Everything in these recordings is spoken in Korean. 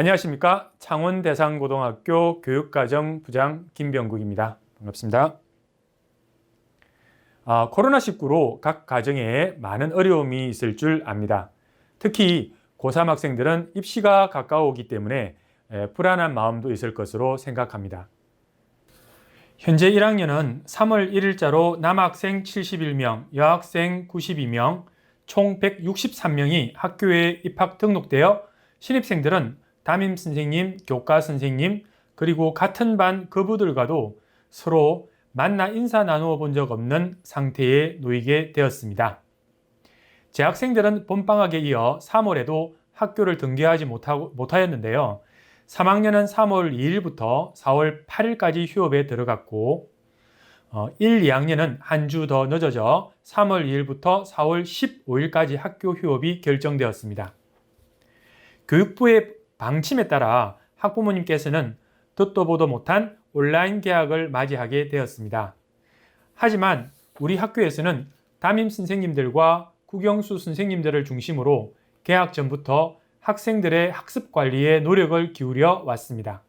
안녕하십니까. 창원대상고등학교 교육과정 부장 김병국입니다. 반갑습니다. 코로나19로 각 가정에 많은 어려움이 있을 줄 압니다. 특히 고3 학생들은 입시가 가까워오기 때문에 불안한 마음도 있을 것으로 생각합니다. 현재 1학년은 3월 1일자로 남학생 71명, 여학생 92명, 총 163명이 학교에 입학 등록되어 신입생들은 담임선생님, 교과선생님, 그리고 같은 반 그부들과도 서로 만나 인사 나누어 본 적 없는 상태에 놓이게 되었습니다. 재학생들은 봄방학에 이어 3월에도 학교를 등교하지 못하였는데요. 3학년은 3월 2일부터 4월 8일까지 휴업에 들어갔고 1, 2학년은 한 주 더 늦어져 3월 2일부터 4월 15일까지 학교 휴업이 결정되었습니다. 교육부의 방침에 따라 학부모님께서는 듣도 보도 못한 온라인 개학을 맞이하게 되었습니다. 하지만 우리 학교에서는 담임 선생님들과 국영수 선생님들을 중심으로 개학 전부터 학생들의 학습 관리에 노력을 기울여 왔습니다.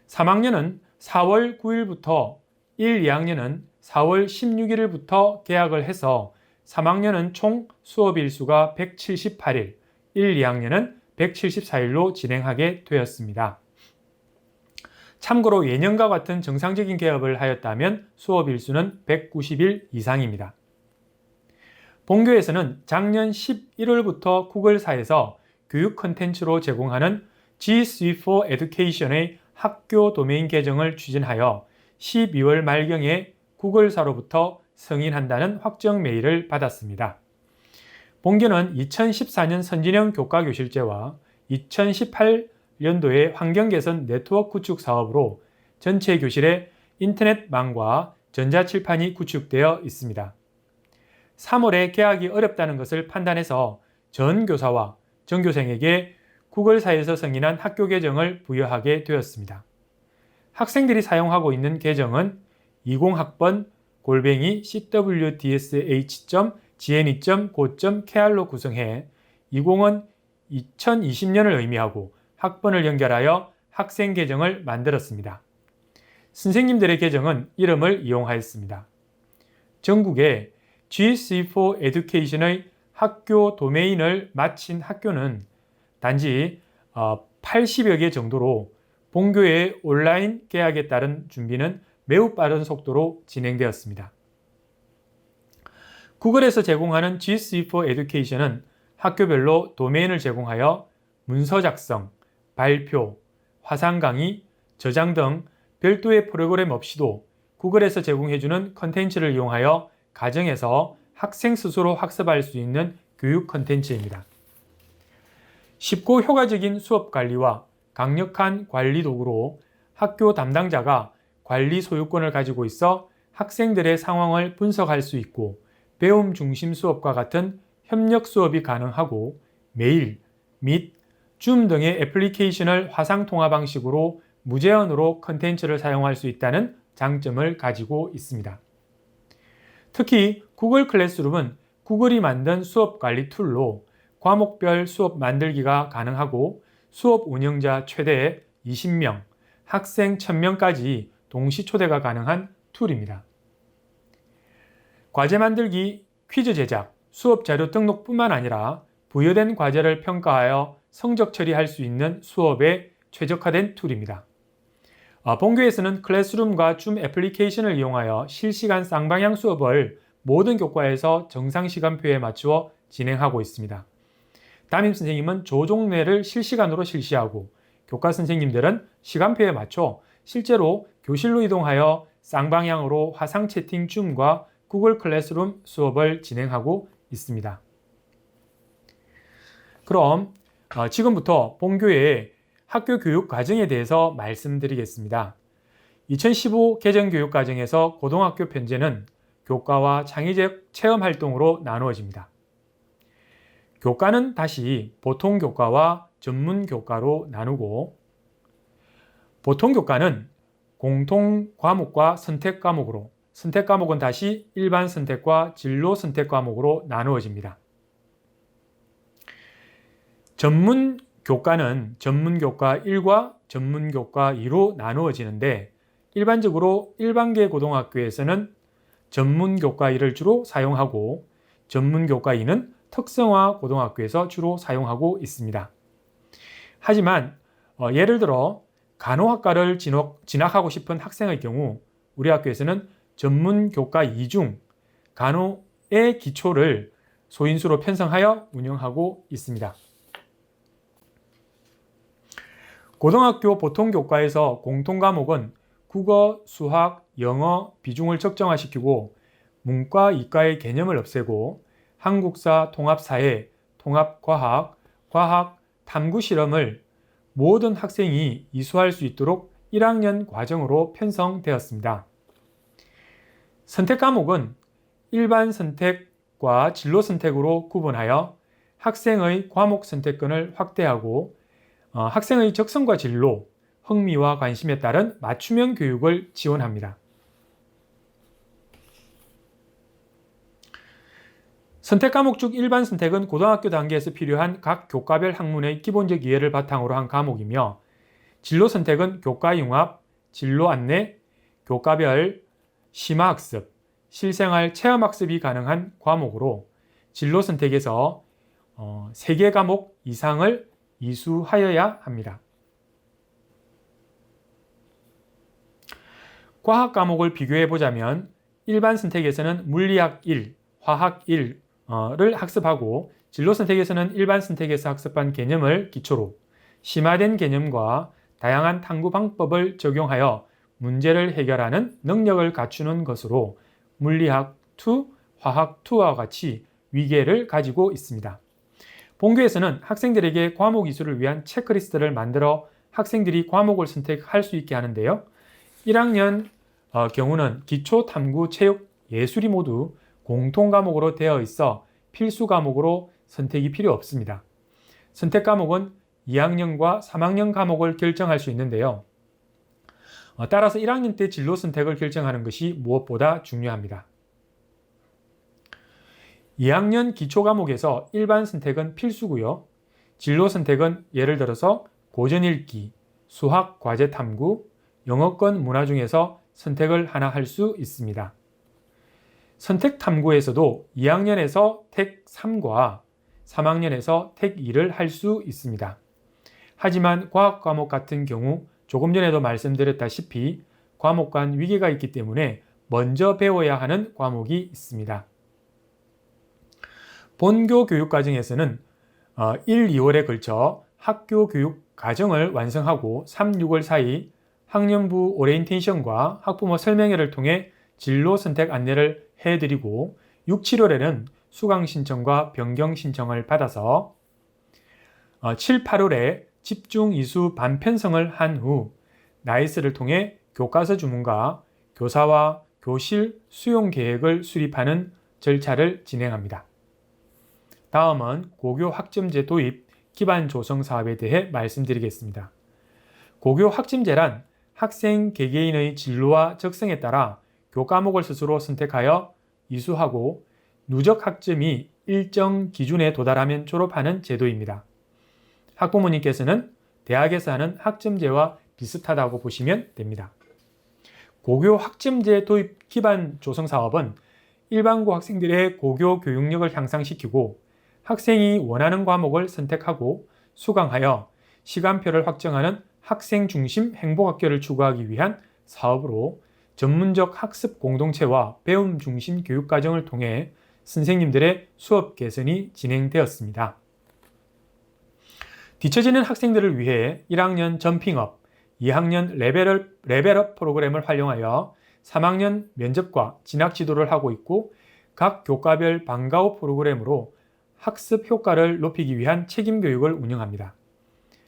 3학년은 4월 9일부터 1, 2학년은 4월 16일부터 개학을 해서 3학년은 총 수업 일수가 178일, 1, 2학년은 174일로 진행하게 되었습니다. 참고로 예년과 같은 정상적인 개업을 하였다면 수업 일수는 190일 이상입니다. 본교에서는 작년 11월부터 구글사에서 교육 콘텐츠로 제공하는 G Suite for Education의 학교 도메인 개정을 추진하여 12월 말경에 구글사로부터 승인한다는 확정 메일을 받았습니다. 본교는 2014년 선진형 교과교실제와 2018년도의 환경개선 네트워크 구축 사업으로 전체 교실에 인터넷망과 전자칠판이 구축되어 있습니다. 3월에 개학이 어렵다는 것을 판단해서 전 교사와 전교생에게 구글사에서 승인한 학교 계정을 부여하게 되었습니다. 학생들이 사용하고 있는 계정은 20학번 cwdsh.gni.go.kr로 구성해 20은 2020년을 의미하고 학번을 연결하여 학생 계정을 만들었습니다. 선생님들의 계정은 이름을 이용하였습니다. 전국에 GC4 Education의 학교 도메인을 마친 학교는 단지 80여 개 정도로 본교의 온라인 개학에 따른 준비는 매우 빠른 속도로 진행되었습니다. 구글에서 제공하는 GC4 Education은 학교별로 도메인을 제공하여 문서 작성, 발표, 화상 강의, 저장 등 별도의 프로그램 없이도 구글에서 제공해주는 컨텐츠를 이용하여 가정에서 학생 스스로 학습할 수 있는 교육 컨텐츠입니다. 쉽고 효과적인 수업 관리와 강력한 관리 도구로 학교 담당자가 관리 소유권을 가지고 있어 학생들의 상황을 분석할 수 있고 배움 중심 수업과 같은 협력 수업이 가능하고 메일, 및 줌 등의 애플리케이션을 화상 통화 방식으로 무제한으로 컨텐츠를 사용할 수 있다는 장점을 가지고 있습니다. 특히 구글 클래스룸은 구글이 만든 수업 관리 툴로 과목별 수업 만들기가 가능하고 수업 운영자 최대 20명, 학생 1000명까지 동시 초대가 가능한 툴입니다. 과제 만들기, 퀴즈 제작, 수업 자료 등록뿐만 아니라 부여된 과제를 평가하여 성적 처리할 수 있는 수업에 최적화된 툴입니다. 본교에서는 클래스룸과 줌 애플리케이션을 이용하여 실시간 쌍방향 수업을 모든 교과에서 정상 시간표에 맞추어 진행하고 있습니다. 담임 선생님은 조종례를 실시간으로 실시하고 교과 선생님들은 시간표에 맞춰 실제로 교실로 이동하여 쌍방향으로 화상 채팅 줌과 구글 클래스룸 수업을 진행하고 있습니다. 그럼 지금부터 본교의 학교 교육 과정에 대해서 말씀드리겠습니다. 2015 개정교육과정에서 고등학교 편제는 교과와 창의적 체험 활동으로 나누어집니다. 교과는 다시 보통 교과와 전문 교과로 나누고 보통 교과는 공통 과목과 선택 과목으로 선택 과목은 다시 일반 선택과 진로 선택 과목으로 나누어집니다. 전문 교과는 전문교과 1과 전문교과 2로 나누어지는데 일반적으로 일반계 고등학교에서는 전문교과 1을 주로 사용하고 전문교과 2는 특성화 고등학교에서 주로 사용하고 있습니다. 하지만 예를 들어 간호학과를 진학하고 싶은 학생의 경우 우리 학교에서는 전문교과 2 중 간호의 기초를 소인수로 편성하여 운영하고 있습니다. 고등학교 보통교과에서 공통과목은 국어, 수학, 영어 비중을 적정화시키고 문과, 이과의 개념을 없애고 한국사, 통합사회, 통합과학, 과학, 탐구실험을 모든 학생이 이수할 수 있도록 1학년 과정으로 편성되었습니다. 선택 과목은 일반 선택과 진로 선택으로 구분하여 학생의 과목 선택권을 확대하고 학생의 적성과 진로, 흥미와 관심에 따른 맞춤형 교육을 지원합니다. 선택 과목 중 일반 선택은 고등학교 단계에서 필요한 각 교과별 학문의 기본적 이해를 바탕으로 한 과목이며 진로 선택은 교과 융합, 진로 안내, 교과별 심화학습, 실생활 체험학습이 가능한 과목으로 진로 선택에서 3개 과목 이상을 이수하여야 합니다. 과학 과목을 비교해 보자면 일반 선택에서는 물리학 1, 화학 1를 학습하고 진로 선택에서는 일반 선택에서 학습한 개념을 기초로 심화된 개념과 다양한 탐구 방법을 적용하여 문제를 해결하는 능력을 갖추는 것으로 물리학 2, 화학 2와 같이 위계를 가지고 있습니다. 본교에서는 학생들에게 과목 이수를 위한 체크리스트를 만들어 학생들이 과목을 선택할 수 있게 하는데요. 1학년 경우는 기초, 탐구, 체육, 예술이 모두 공통 과목으로 되어 있어 필수 과목으로 선택이 필요 없습니다. 선택 과목은 2학년과 3학년 과목을 결정할 수 있는데요. 따라서 1학년 때 진로 선택을 결정하는 것이 무엇보다 중요합니다. 2학년 기초 과목에서 일반 선택은 필수고요. 진로 선택은 예를 들어서 고전 읽기, 수학 과제 탐구, 영어권 문화 중에서 선택을 하나 할 수 있습니다. 선택 탐구에서도 2학년에서 택 3과 3학년에서 택 2를 할 수 있습니다. 하지만 과학 과목 같은 경우 조금 전에도 말씀드렸다시피 과목 간 위계가 있기 때문에 먼저 배워야 하는 과목이 있습니다. 본교 교육과정에서는 1, 2월에 걸쳐 학교 교육 과정을 완성하고 3, 6월 사이 학년부 오리엔테이션과 학부모 설명회를 통해 진로 선택 안내를 해드리고 6, 7월에는 수강 신청과 변경 신청을 받아서 7, 8월에 집중 이수 반편성을 한 후 나이스를 통해 교과서 주문과 교사와 교실 수용 계획을 수립하는 절차를 진행합니다. 다음은 고교 학점제 도입 기반 조성 사업에 대해 말씀드리겠습니다. 고교 학점제란 학생 개개인의 진로와 적성에 따라 교과목을 스스로 선택하여 이수하고 누적 학점이 일정 기준에 도달하면 졸업하는 제도입니다. 학부모님께서는 대학에서 하는 학점제와 비슷하다고 보시면 됩니다. 고교 학점제 도입 기반 조성 사업은 일반고 학생들의 고교 교육력을 향상시키고 학생이 원하는 과목을 선택하고 수강하여 시간표를 확정하는 학생 중심 행복학교를 추구하기 위한 사업으로 전문적 학습 공동체와 배움 중심 교육과정을 통해 선생님들의 수업 개선이 진행되었습니다. 뒤처지는 학생들을 위해 1학년 점핑업, 2학년 레벨업 프로그램을 활용하여 3학년 면접과 진학 지도를 하고 있고 각 교과별 방과후 프로그램으로 학습 효과를 높이기 위한 책임 교육을 운영합니다.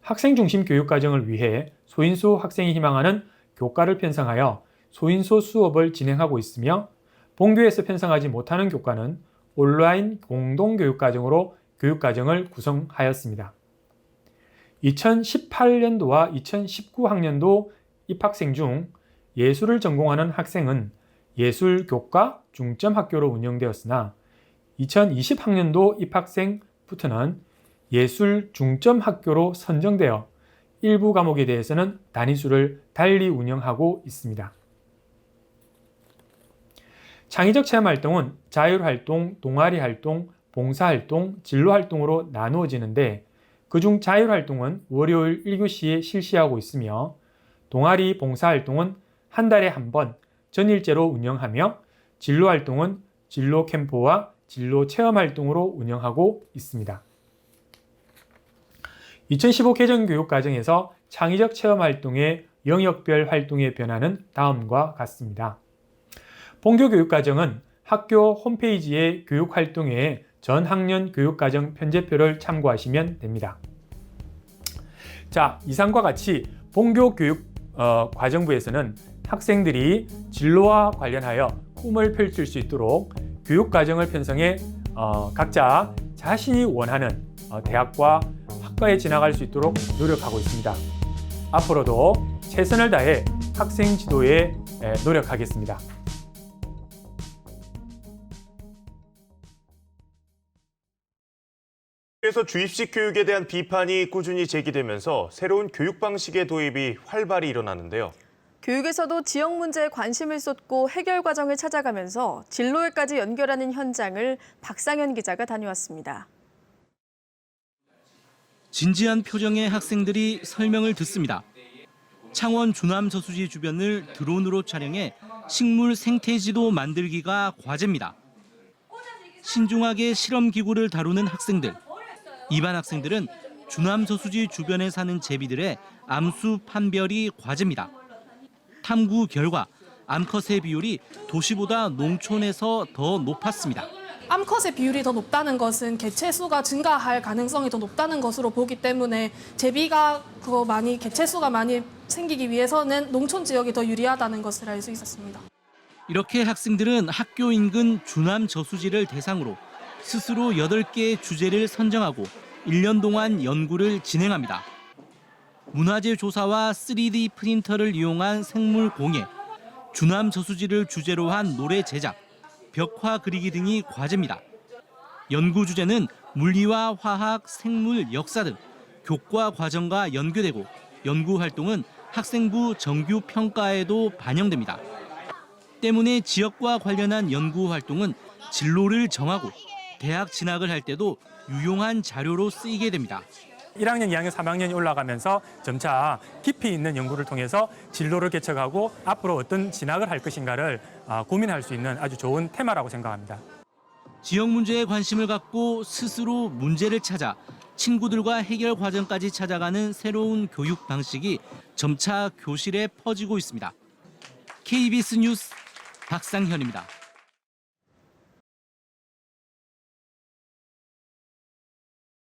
학생 중심 교육 과정을 위해 소인수 학생이 희망하는 교과를 편성하여 소인수 수업을 진행하고 있으며 본교에서 편성하지 못하는 교과는 온라인 공동교육 과정으로 교육 과정을 구성하였습니다. 2018년도와 2019학년도 입학생 중 예술을 전공하는 학생은 예술교과 중점학교로 운영되었으나 2020학년도 입학생부터는 예술 중점 학교로 선정되어 일부 과목에 대해서는 단위수를 달리 운영하고 있습니다. 창의적 체험활동은 자율활동, 동아리활동, 봉사활동, 진로활동으로 나누어지는데 그중 자율활동은 월요일 1교시에 실시하고 있으며 동아리 봉사활동은 한 달에 한 번 전일제로 운영하며 진로활동은 진로 캠프와 진로 체험활동으로 운영하고 있습니다. 2015 개정 교육과정에서 창의적 체험활동의 영역별 활동의 변화는 다음과 같습니다. 본교 교육과정은 학교 홈페이지의 교육활동의 전 학년 교육과정 편제표를 참고하시면 됩니다. 자, 이상과 같이 본교 교육 과정부에서는 학생들이 진로와 관련하여 꿈을 펼칠 수 있도록 교육과정을 편성해 각자 자신이 원하는 대학과 학과에 진학할 수 있도록 노력하고 있습니다. 앞으로도 최선을 다해 학생 지도에 노력하겠습니다. 그래서 주입식 교육에 대한 비판이 꾸준히 제기되면서 새로운 교육 방식의 도입이 활발히 일어나는데요. 교육에서도 지역 문제에 관심을 쏟고 해결 과정을 찾아가면서 진로에까지 연결하는 현장을 박상현 기자가 다녀왔습니다. 진지한 표정의 학생들이 설명을 듣습니다. 창원 주남저수지 주변을 드론으로 촬영해 식물 생태지도 만들기가 과제입니다. 신중하게 실험기구를 다루는 학생들. 이 반 학생들은 주남저수지 주변에 사는 제비들의 암수 판별이 과제입니다. 탐구 결과 암컷의 비율이 도시보다 농촌에서 더 높았습니다. 암컷의 비율이 더 높다는 것은 개체 수가 증가할 가능성이 더 높다는 것으로 보기 때문에 제비가 개체 수가 많이 생기기 위해서는 농촌 지역이 더 유리하다는 것을 알 수 있었습니다. 이렇게 학생들은 학교 인근 주남 저수지를 대상으로 스스로 8개의 주제를 선정하고 1년 동안 연구를 진행합니다. 문화재 조사와 3D 프린터를 이용한 생물 공예, 주남 저수지를 주제로 한 노래 제작, 벽화 그리기 등이 과제입니다. 연구 주제는 물리와 화학, 생물, 역사 등 교과 과정과 연계되고 연구 활동은 학생부 정규 평가에도 반영됩니다. 때문에 지역과 관련한 연구 활동은 진로를 정하고 대학 진학을 할 때도 유용한 자료로 쓰이게 됩니다. 1학년, 2학년, 3학년이 올라가면서 점차 깊이 있는 연구를 통해서 진로를 개척하고 앞으로 어떤 진학을 할 것인가를 고민할 수 있는 아주 좋은 테마라고 생각합니다. 지역 문제에 관심을 갖고 스스로 문제를 찾아 친구들과 해결 과정까지 찾아가는 새로운 교육 방식이 점차 교실에 퍼지고 있습니다. KBS 뉴스 박상현입니다.